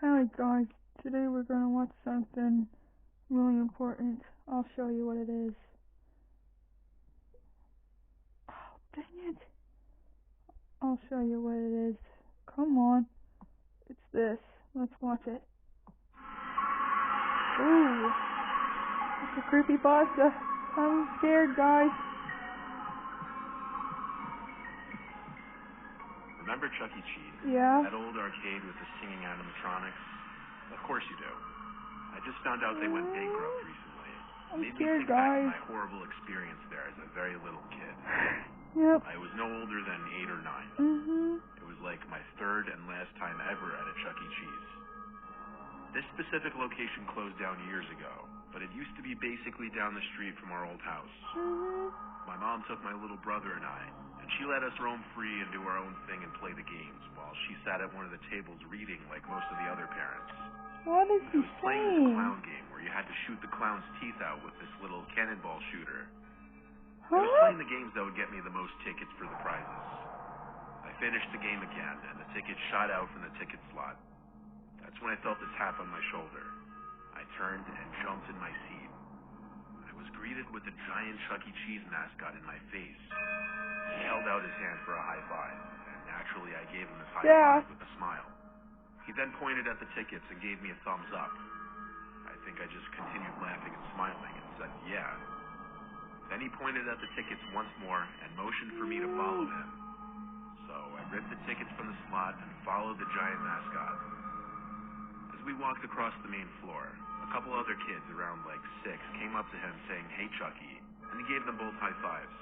Alright guys, today we're gonna watch something really important. I'll show you what it is. Oh, dang it. I'll show you what it is. Come on. It's this. Let's watch it. Ooh. It's a creepypasta. I'm scared, guys. Remember Chuck E. Cheese? Yeah? That old arcade with the singing animatronics? Of course you do. I just found out they went bankrupt recently. I'm Made scared, me think back guys. to my horrible experience there as a very little kid. Yep. I was no older than 8 or 9. It was like my third and last time ever at a Chuck E. Cheese. This specific location closed down years ago, but it used to be basically down the street from our old house. My mom took my little brother and I, and she let us roam free and do our own thing and play the games, while she sat at one of the tables reading like most of the other parents. What is he I was playing this clown game where you had to shoot the clown's teeth out with this little cannonball shooter. It was playing the games that would get me the most tickets for the prizes. I finished the game again, and the ticket shot out from the ticket slot. That's when I felt a tap on my shoulder. I turned and jumped in my seat. I was greeted with a giant Chuck E. Cheese mascot in my face. He held out his hand for a high five, and naturally I gave him his high five with a smile. He then pointed at the tickets and gave me a thumbs up. I think I just continued laughing and smiling and said, yeah. Then he pointed at the tickets once more and motioned for me to follow him. So I ripped the tickets from the slot and followed the giant mascot. As we walked across the main floor, a couple other kids around like 6 came up to him saying, "Hey Chucky," and he gave them both high fives.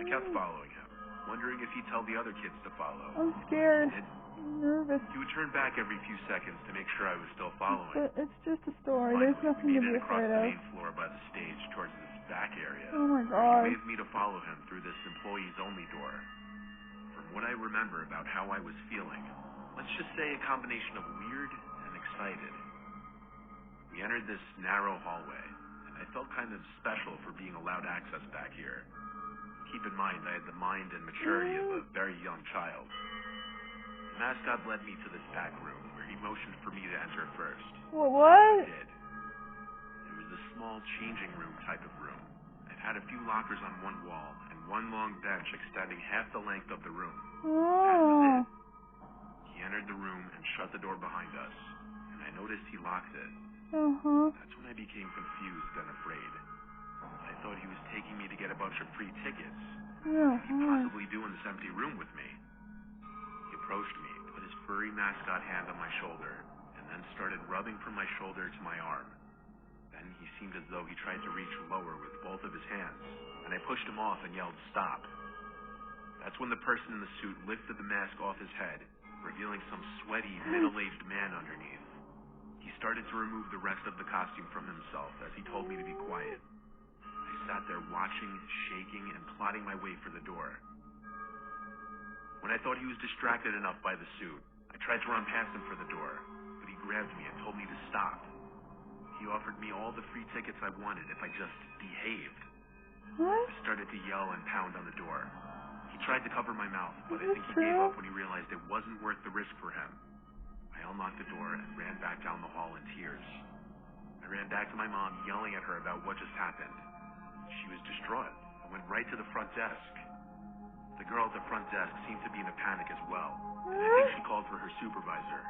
I kept following him, wondering if he'd tell the other kids to follow. I'm scared. I'm nervous. He would turn back every few seconds to make sure I was still following. But it's just a story. Finally, There's nothing we to made be it across afraid the of. main floor by the stage towards this back area. Oh my He god. waved me to follow him through this employees-only door. From what I remember about how I was feeling, let's just say a combination of weird and excited. We entered this narrow hallway, and I felt kind of special for being allowed access back here. Keep in mind, I had the mind and maturity of a very young child. The mascot led me to this back room, where he motioned for me to enter first. What? I did. It was a small changing room type of room. It had a few lockers on one wall, and one long bench extending half the length of the room. That was it. He entered the room and shut the door behind us, and I noticed he locked it. That's when I became confused and afraid. I thought he was taking me to get a bunch of free tickets. What could he possibly do in this empty room with me? He approached me, put his furry mascot hand on my shoulder, and then started rubbing from my shoulder to my arm. Then he seemed as though he tried to reach lower with both of his hands, and I pushed him off and yelled, "Stop." That's when the person in the suit lifted the mask off his head, revealing some sweaty, middle-aged man underneath. He started to remove the rest of the costume from himself as he told me to be quiet. I sat there watching, shaking, and plotting my way for the door. When I thought he was distracted enough by the suit, I tried to run past him for the door, but he grabbed me and told me to stop. He offered me all the free tickets I wanted if I just behaved. I started to yell and pound on the door. He tried to cover my mouth, but I think he gave up when he realized it wasn't worth the risk for him. I unlocked the door and ran back down the hall in tears. I ran back to my mom, yelling at her about what just happened. She was distraught and went right to the front desk. The girl at the front desk seemed to be in a panic as well, and I think she called for her supervisor.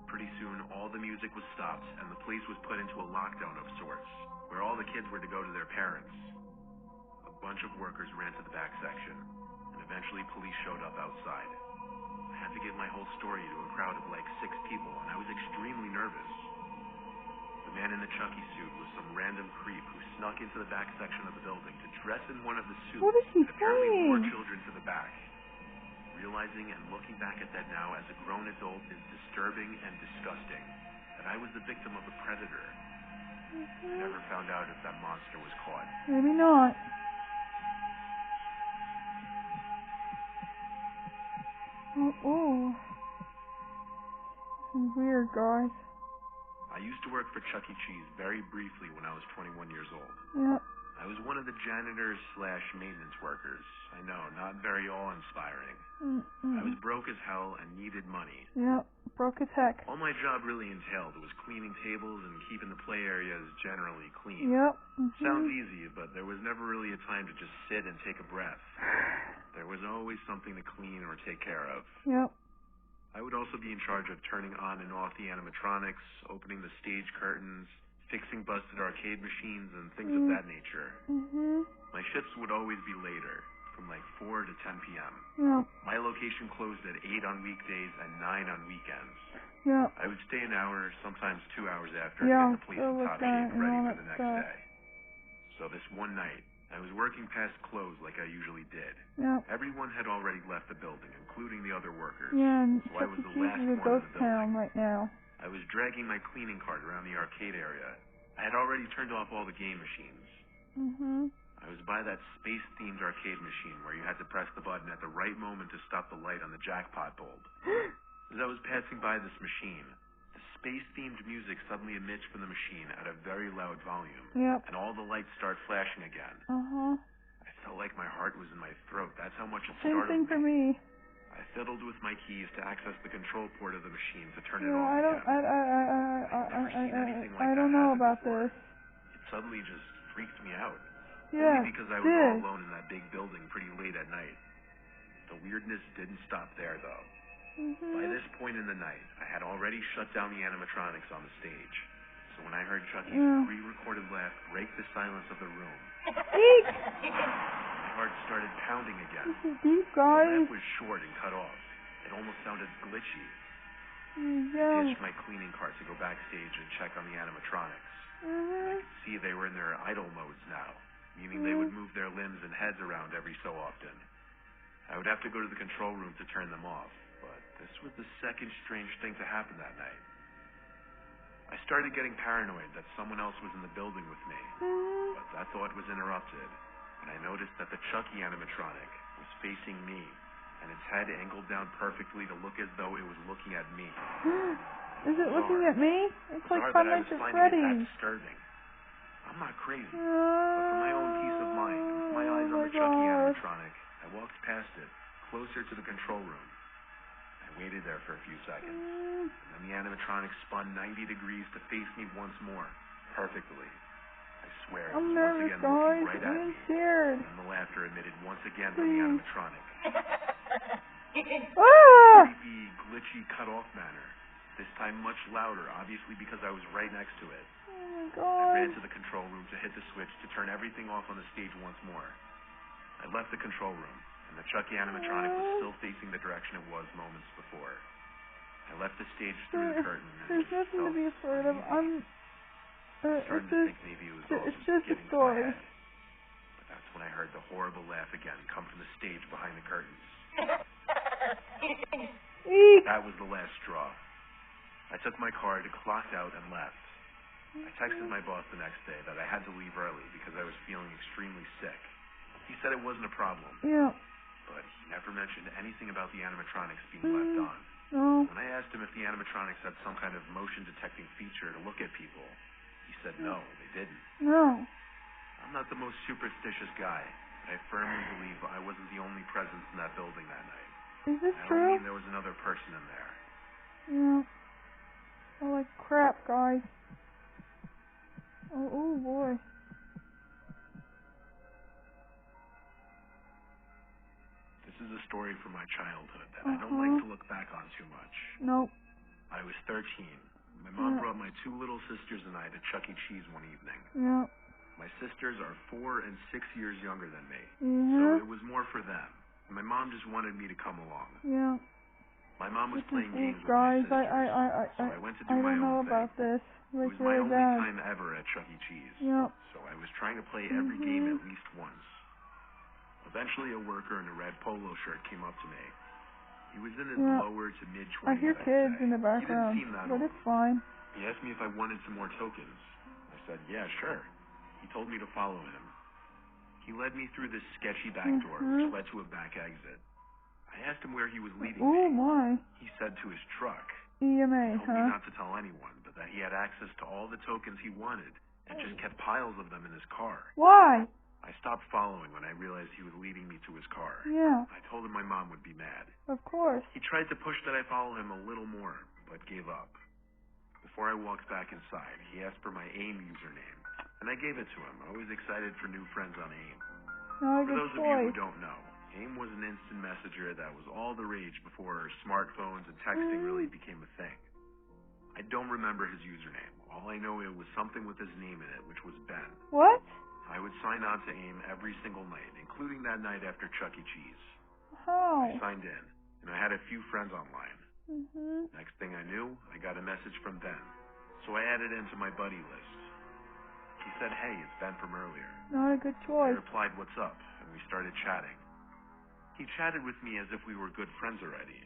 Pretty soon, all the music was stopped, and the place was put into a lockdown of sorts, where all the kids were to go to their parents. A bunch of workers ran to the back section, and eventually police showed up outside. I had to give my whole story to a crowd of like 6 people, and I was extremely nervous. The man in the Chucky suit was some random creep who snuck into the back section of the building to dress in one of the suits and apparently lure children to the back. Realizing and looking back at that now as a grown adult is disturbing and disgusting, that I was the victim of a predator. I never found out if that monster was caught. Maybe not. Oh. This is weird, guys. I used to work for Chuck E. Cheese very briefly when I was 21 years old. Yep. I was one of the janitors / maintenance workers. I know, not very awe-inspiring. I was broke as hell and needed money. Yep, broke as heck. All my job really entailed was cleaning tables and keeping the play areas generally clean. Yep. Sounds easy, but there was never really a time to just sit and take a breath. There was always something to clean or take care of. Yep. I would also be in charge of turning on and off the animatronics, opening the stage curtains, fixing busted arcade machines, and things of that nature. My shifts would always be later, from like 4 to 10 p.m. Yep. My location closed at 8 on weekdays and 9 on weekends. Yep. I would stay an hour, sometimes 2 hours after to Yeah, get the place in top shape ready for the next stuff. day. So this one night, I was working past close like I usually did. Yep. Everyone had already left the building, including the other workers. Yeah, and So I was Chuck E. the Cheese last is a one in ghost the building. town right now. I was dragging my cleaning cart around the arcade area. I had already turned off all the game machines. I was by that space-themed arcade machine where you had to press the button at the right moment to stop the light on the jackpot bulb. As I was passing by this machine, the space-themed music suddenly emits from the machine at a very loud volume. Yep. And all the lights start flashing again. I felt like my heart was in my throat. That's how much it Same startled thing for me. I fiddled with my keys to access the control port of the machine to turn it Yeah, off again. I don't know about this. It suddenly just freaked me out. Yeah, Only because I was all alone in that big building pretty late at night. The weirdness didn't stop there, though. By this point in the night, I had already shut down the animatronics on the stage. So when I heard Chucky's pre-recorded laugh break the silence of the room, my heart started pounding again. This is deep, The guys. laugh was short and cut off. It almost sounded glitchy. Yeah. I ditched my cleaning cart to go backstage and check on the animatronics. I could see they were in their idle modes now, meaning they would move their limbs and heads around every so often. I would have to go to the control room to turn them off, but this was the second strange thing to happen that night. I started getting paranoid that someone else was in the building with me, but that thought was interrupted when I noticed that the Chucky animatronic was facing me, and its head angled down perfectly to look as though it was looking at me. Is it looking at me? It's like Bizarre Five that I was Nights at finding it that Freddy's. disturbing. I'm not crazy, but for my own peace of mind, with my eyes on the Chucky animatronic, I walked past it, closer to the control room. I waited there for a few seconds, and then the animatronic spun 90 degrees to face me once more, perfectly. I swear it was once again looking right at me, scared. and the laughter emitted once again from the animatronic. Creepy, glitchy, cut-off manner. This time much louder, obviously because I was right next to it. I ran to the control room to hit the switch to turn everything off on the stage once more. I left the control room, and the Chucky animatronic was still facing the direction it was moments before. I left the stage through the curtain, and There's nothing to be afraid of. starting to think maybe it was all It's just a getting to my story. head. But that's when I heard the horrible laugh again come from the stage behind the curtains. Eek! That was the last straw. I took my card, clocked out, and left. I texted my boss the next day that I had to leave early because I was feeling extremely sick. He said it wasn't a problem, Yeah. but he never mentioned anything about the animatronics being left on. No. When I asked him if the animatronics had some kind of motion-detecting feature to look at people, he said no, they didn't. No. I'm not the most superstitious guy, but I firmly believe I wasn't the only presence in that building that night. Is this I don't true? mean there was another person in there. Yeah. Holy crap, guys. Oh boy. This is a story from my childhood that I don't like to look back on too much. Nope. I was 13. My mom brought my two little sisters and I to Chuck E. Cheese one evening. Yeah. My sisters are 4 and 6 years younger than me, so it was more for them. And my mom just wanted me to come along. Yeah. My mom was playing games with guys, my sisters, so I went to do my I don't know own thing. about this. It was my only time ever at Chuck E. Cheese, Yep. so I was trying to play every game at least once. Eventually, a worker in a red polo shirt came up to me. He was in his lower to mid-20s, I hear kids in the background, He didn't seem that but old. it's fine. He asked me if I wanted some more tokens. I said, yeah, sure. He told me to follow him. He led me through this sketchy back door, which led to a back exit. I asked him where he was leading Oh me. my. He said to his truck. EMA, He told me not to tell anyone, but that he had access to all the tokens he wanted and just kept piles of them in his car. Why? I stopped following when I realized he was leading me to his car. Yeah, I told him my mom would be mad. of course. He tried to push that I follow him a little more, but gave up. Before I walked back inside, he asked for my AIM username, and I gave it to him. I was excited for new friends on AIM. Not a For good those of you who choice. don't know, AIM was an instant messenger that was all the rage before smartphones and texting really became a thing. I don't remember his username. All I know, it was something with his name in it, which was Ben. What? I would sign on to AIM every single night, including that night after Chuck E. Cheese. How? I signed in, and I had a few friends online. Next thing I knew, I got a message from Ben, so I added him to my buddy list. He said, "Hey, it's Ben from earlier." Not a good I choice. replied, "What's up?" and we started chatting. He chatted with me as if we were good friends already.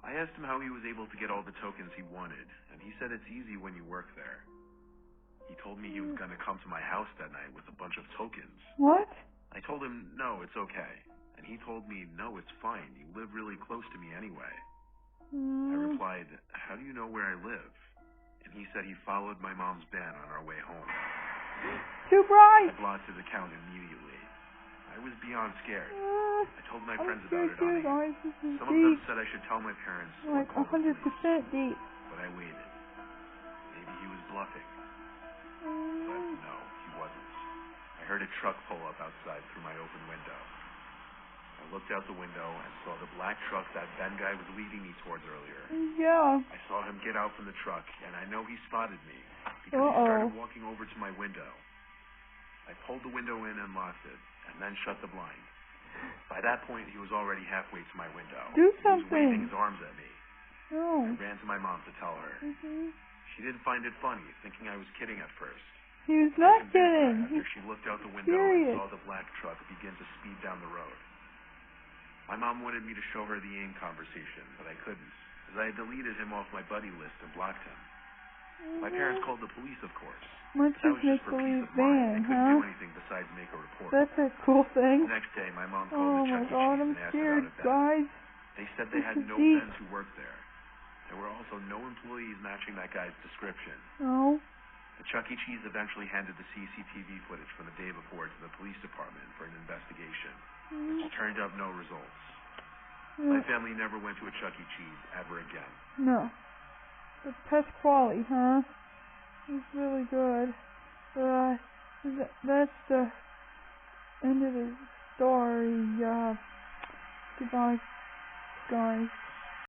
I asked him how he was able to get all the tokens he wanted, and he said it's easy when you work there. He told me he was going to come to my house that night with a bunch of tokens. What? I told him, no, it's okay. And he told me, no, it's fine. You live really close to me anyway. I replied, how do you know where I live? And he said he followed my mom's van on our way home. Too bright. I blocked his account immediately. I was beyond scared. I told my I'm friends scared about it too, on AIM. guys. This is Some of them deep. said I should tell my parents or Like call the police, 100% deep. but I waited. Maybe he was bluffing. But no, he wasn't. I heard a truck pull up outside through my open window. I looked out the window and saw the black truck that Ben guy was leading me towards earlier. Yeah. I saw him get out from the truck, and I know he spotted me because he started walking over to my window. I pulled the window in and locked it, and then shut the blind. By that point, he was already halfway to my window. Do He was something. waving his arms at me. No. I ran to my mom to tell her. She didn't find it funny, thinking I was kidding at first. He was I not convinced her kidding. after she looked out the window serious. and saw the black truck begin to speed down the road. My mom wanted me to show her the AIM conversation, but I couldn't, as I had deleted him off my buddy list and blocked him. My parents called the police, of course. Much That as was just for peace make-believe of mind. van, They couldn't huh? do anything besides make a report. That's a cool thing. The next day, my mom called Oh the my Chuck E. god, Cheese I'm and asked scared, about it then. guys. They said they had This is no deep. men who worked there. There were also no employees matching that guy's description. No. The Chuck E. Cheese eventually handed the CCTV footage from the day before to the police department for an investigation, which turned up no results. My family never went to a Chuck E. Cheese ever again. No. The Pasquale, huh? He's really good. That's the end of the story. Goodbye, guys.